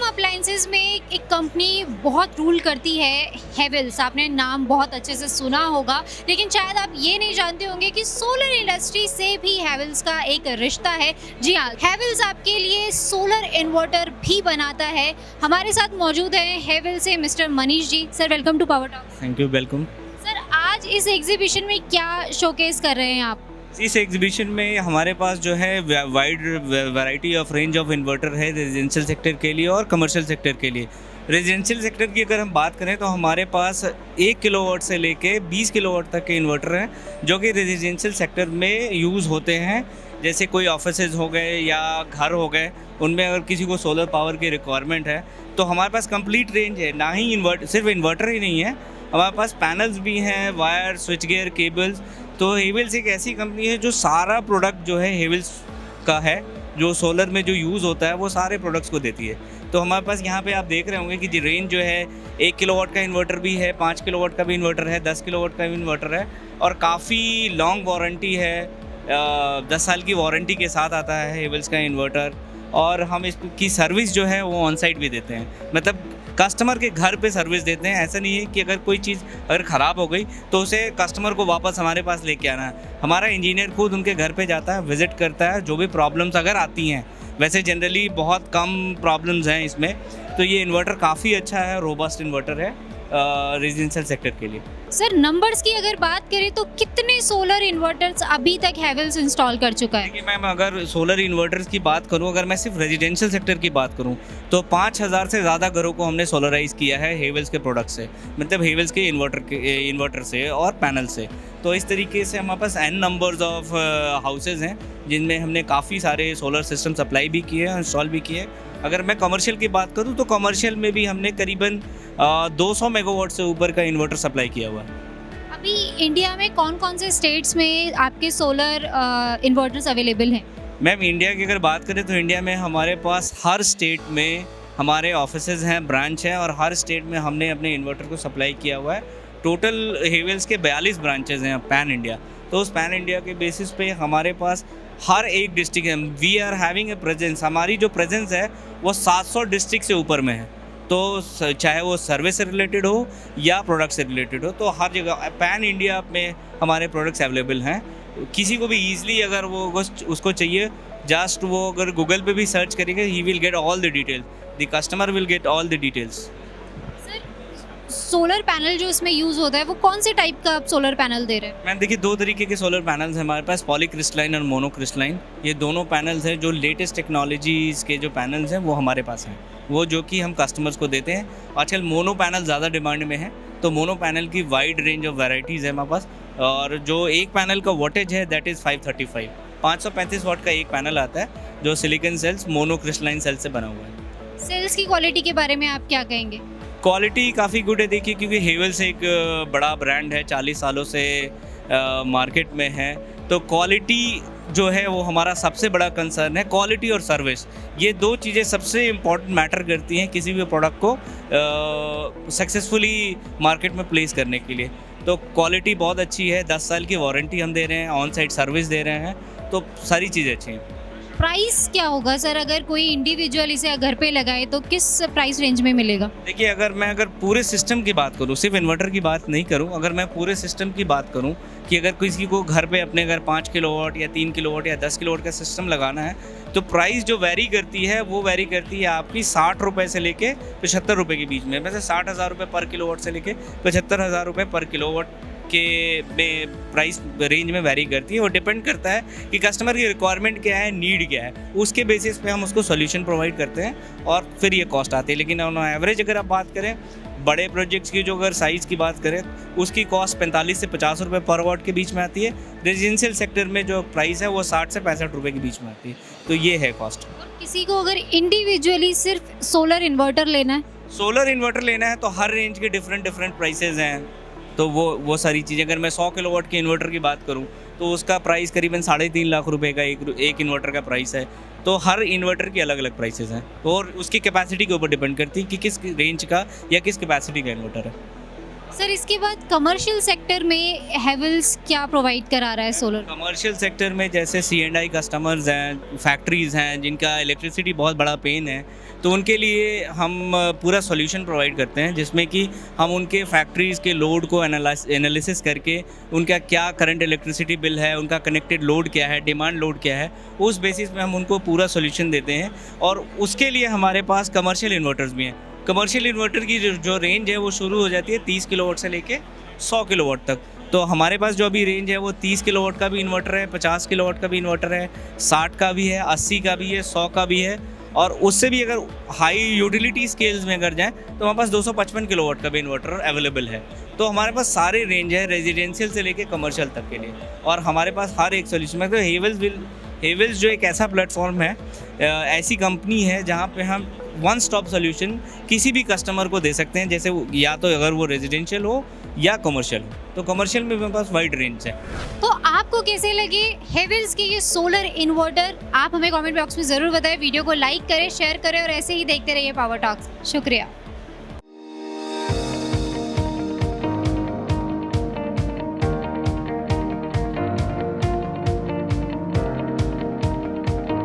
Appliances में एक company बहुत रूल करती है, हेवेल्स। आपने नाम बहुत अच्छे से सुना होगा, लेकिन शायद आप ये नहीं जानते होंगे कि सोलर इंडस्ट्री से भी हेवेल्स का एक रिश्ता है। जी हाँ, हेवेल्स आपके लिए सोलर इन्वर्टर भी बनाता है। हमारे साथ मौजूद हैं हेवेल्स से mister Manish ji. Sir, welcome to power talk. Thank you, welcome. Sir, आज इस एग्जीबिशन में क्या शोकेस कर रहे हैं आप? इस एग्जीबिशन में हमारे पास जो है wide variety of range of inverter है रेजिडेंशियल सेक्टर के लिए और कमर्शियल सेक्टर के लिए। रेजिडेंशियल सेक्टर की अगर हम बात करें तो हमारे पास 1 किलोवाट से लेके 20 किलोवाट तक के इन्वर्टर हैं जो कि रेजिडेंशियल सेक्टर में यूज़ होते हैं। जैसे कोई ऑफिसेज हो गए या घर हो गए, उनमें अगर किसी को सोलर पावर की रिक्वायरमेंट है तो हमारे पास कंप्लीट रेंज है। ना ही सिर्फ इन्वर्टर ही नहीं है, हमारे पास पैनल्स भी हैं, वायर, स्विच गियर, केबल्स। तो हेवेल्स एक ऐसी कंपनी है जो सारा प्रोडक्ट जो है हेवेल्स का है, जो सोलर में जो यूज़ होता है वो सारे प्रोडक्ट्स को देती है। तो हमारे पास यहाँ पे आप देख रहे होंगे कि रेंज जो है 1 किलोवाट का इन्वर्टर भी है, 5 किलोवाट का भी इन्वर्टर है, 10 किलोवाट का भी इन्वर्टर है और काफ़ी लॉन्ग वारंटी है। 10 साल की वारंटी के साथ आता है हेवेल्स का इन्वर्टर। और हम इसकी सर्विस जो है वो ऑन साइट भी देते हैं, मतलब कस्टमर के घर पे सर्विस देते हैं। ऐसा नहीं है कि अगर कोई चीज़ अगर ख़राब हो गई तो उसे कस्टमर को वापस हमारे पास लेके आना है। हमारा इंजीनियर खुद उनके घर पे जाता है, विज़िट करता है, जो भी प्रॉब्लम्स अगर आती हैं। वैसे जनरली बहुत कम प्रॉब्लम्स हैं इसमें। तो ये इन्वर्टर काफ़ी अच्छा है, रोबस्ट इन्वर्टर है रेजिडेंशियल सेक्टर के लिए। सर, नंबर्स की अगर बात करें तो कितने सोलर इन्वर्टर्स अभी तक हेवेल्स इंस्टॉल कर चुका है? देखिए मैम, अगर सोलर इन्वर्टर्स की बात करूं, अगर मैं सिर्फ रेजिडेंशियल सेक्टर की बात करूं तो 5000 से ज़्यादा घरों को हमने सोलराइज किया है हेवेल्स के प्रोडक्ट से, मतलब हेवेल्स के इन्वर्टर से और पैनल से। तो इस तरीके से हमारे पास n नंबर्स ऑफ हाउसेज हैं जिनमें हमने काफ़ी सारे सोलर सिस्टम सप्लाई भी किए हैं, इंस्टॉल भी किए। अगर मैं कमर्शियल की बात करूं तो कमर्शियल में भी हमने करीबन 200 मेगावाट से ऊपर का इन्वर्टर सप्लाई किया हुआ है। अभी इंडिया में कौन कौन से स्टेट्स में आपके सोलर इन्वर्टर्स अवेलेबल हैं? मैम, इंडिया की अगर बात करें तो इंडिया में हमारे पास हर स्टेट में हमारे ऑफिसेज हैं, ब्रांच हैं और हर स्टेट में हमने अपने इन्वर्टर को सप्लाई किया हुआ है। टोटल हेवेल्स के 42 ब्रांचेज हैं पैन इंडिया। तो उस पैन इंडिया के बेसिस पे हमारे पास हर एक डिस्ट्रिक्ट है। We are having a presence, हमारी जो प्रेजेंस है वो 700 डिस्ट्रिक्ट से ऊपर में है। तो चाहे वो सर्विस से रिलेटेड हो या प्रोडक्ट से रिलेटेड हो, तो हर जगह पैन इंडिया में हमारे प्रोडक्ट्स अवेलेबल हैं। किसी को भी ईजिली अगर वो उसको चाहिए, जस्ट वो अगर गूगल पे भी सर्च करेंगे, he will get all the details, the customer will get all the details. Solar panel जो इसमें यूज़ होता है वो कौन से टाइप का आप सोलर पैनल दे रहे हैं? मैम देखिए, 2 तरीके के सोलर पैनल्स हैं हमारे पास, पॉलीक्रिस्टलाइन और मोनोक्रिस्टलाइन। ये दोनों पैनल्स हैं जो लेटेस्ट टेक्नोलॉजीज़ के जो पैनल्स हैं वो हमारे पास हैं, वो जो कि हम कस्टमर्स को देते हैं। आजकल मोनो पैनल ज़्यादा डिमांड में है, तो मोनो पैनल की वाइड रेंज ऑफ वेराइटीज़ है हमारे पास। और जो एक पैनल का वोटेज है दैट इज़ 535 वाट का एक पैनल आता है जो सिलिकॉन सेल्स मोनोक्रिस्टलाइन सेल से बना हुआ है। सेल्स की क्वालिटी के बारे में आप क्या कहेंगे? क्वालिटी काफ़ी गुड है। देखिए, क्योंकि हेवेल्स एक बड़ा ब्रांड है, 40 सालों से मार्केट में है, तो क्वालिटी जो है वो हमारा सबसे बड़ा कंसर्न है। क्वालिटी और सर्विस, ये 2 चीज़ें सबसे इम्पॉर्टेंट मैटर करती हैं किसी भी प्रोडक्ट को सक्सेसफुली मार्केट में प्लेस करने के लिए। तो क्वालिटी बहुत अच्छी है, 10 साल की वारंटी हम दे रहे हैं, ऑन साइट सर्विस दे रहे हैं, तो सारी चीज़ें अच्छी हैं। प्राइस क्या होगा सर, अगर कोई इंडिविजुअल इसे घर पे लगाए तो किस प्राइस रेंज में मिलेगा? देखिए, अगर पूरे सिस्टम की बात करूँ, सिर्फ इन्वर्टर की बात नहीं करूँ, अगर मैं पूरे सिस्टम की बात करूँ कि अगर किसी को घर पे अपने घर 5 किलोवाट या 3 किलोवाट या 10 किलोवाट का सिस्टम लगाना है, तो प्राइस जो वेरी करती है वो वेरी करती है आपकी 60 रुपये से लेके 75 रुपये के बीच में। वैसे 60,000 रुपये पर किलोवाट से लेके 75,000 रुपये पर किलोवाट के में प्राइस रेंज में वेरी करती है। और डिपेंड करता है कि कस्टमर की रिक्वायरमेंट क्या है, नीड क्या है, उसके बेसिस पे हम उसको सॉल्यूशन प्रोवाइड करते हैं और फिर ये कॉस्ट आती है। लेकिन ऑन एवरेज अगर आप बात करें बड़े प्रोजेक्ट्स की, जो अगर साइज़ की बात करें, उसकी कॉस्ट 45 से 50 रुपये पर वाट के बीच में आती है। रेजिडेंशियल सेक्टर में जो प्राइस है वो 60 से 65 रुपये के बीच में आती है। तो ये है कॉस्ट। और किसी को अगर इंडिविजुअली सिर्फ सोलर इन्वर्टर लेना है तो हर रेंज के डिफरेंट प्राइसेज हैं। तो वो सारी चीज़ें, अगर मैं 100 किलोवाट के इन्वर्टर की बात करूं तो उसका प्राइस करीबन 3.5 लाख रुपए का एक इन्वर्टर का प्राइस है। तो हर इन्वर्टर की अलग अलग प्राइसेस हैं और उसकी कैपेसिटी के ऊपर डिपेंड करती है कि किस रेंज का या किस कैपेसिटी का इन्वर्टर है। सर इसके बाद कमर्शियल सेक्टर में हैवेल्स क्या प्रोवाइड करा रहा है सोलर? कमर्शियल सेक्टर में जैसे C&I कस्टमर्स हैं, फैक्ट्रीज़ हैं जिनका इलेक्ट्रिसिटी बहुत बड़ा पेन है, तो उनके लिए हम पूरा सॉल्यूशन प्रोवाइड करते हैं, जिसमें कि हम उनके फैक्ट्रीज़ के लोड को एनालिसिस करके उनका क्या करंट इलेक्ट्रिसिटी बिल है, उनका कनेक्टेड लोड क्या है, डिमांड लोड क्या है, उस बेसिस पे हम उनको पूरा सॉल्यूशन देते हैं। और उसके लिए हमारे पास कमर्शियल इन्वर्टर्स भी हैं। कमर्शियल इन्वर्टर की जो रेंज है वो शुरू हो जाती है 30 किलोवाट से लेके 100 किलोवाट तक। तो हमारे पास जो अभी रेंज है वो 30 किलोवाट का भी इन्वर्टर है, 50 किलोवाट का भी इन्वर्टर है, 60 का भी है, 80 का भी है, 100 का भी है, और उससे भी अगर हाई यूटिलिटी स्केल्स में अगर जाएँ तो हमारे पास 255 किलोवाट का भी इन्वर्टर अवेलेबल है। तो हमारे पास सारे रेंज है रेजिडेंशियल से लेके कमर्शियल तक के लिए, और हमारे पास हर एक सोल्यूशन है। तो हेवल्स जो एक ऐसा प्लेटफॉर्म है, ऐसी कंपनी है जहाँ पे हम वन स्टॉप सोल्यूशन किसी भी कस्टमर को दे सकते हैं, जैसे या तो अगर वो रेजिडेंशियल हो या कमर्शियल हो। तो कमर्शियल में मेरे पास वाइड रेंज है। तो आपको कैसे लगे हैवेल्स के ये सोलर इन्वर्टर? आप हमें कमेंट बॉक्स में ज़रूर बताएं। वीडियो को लाइक करें, शेयर करें और ऐसे ही देखते रहिए पावर टॉक्स। शुक्रिया।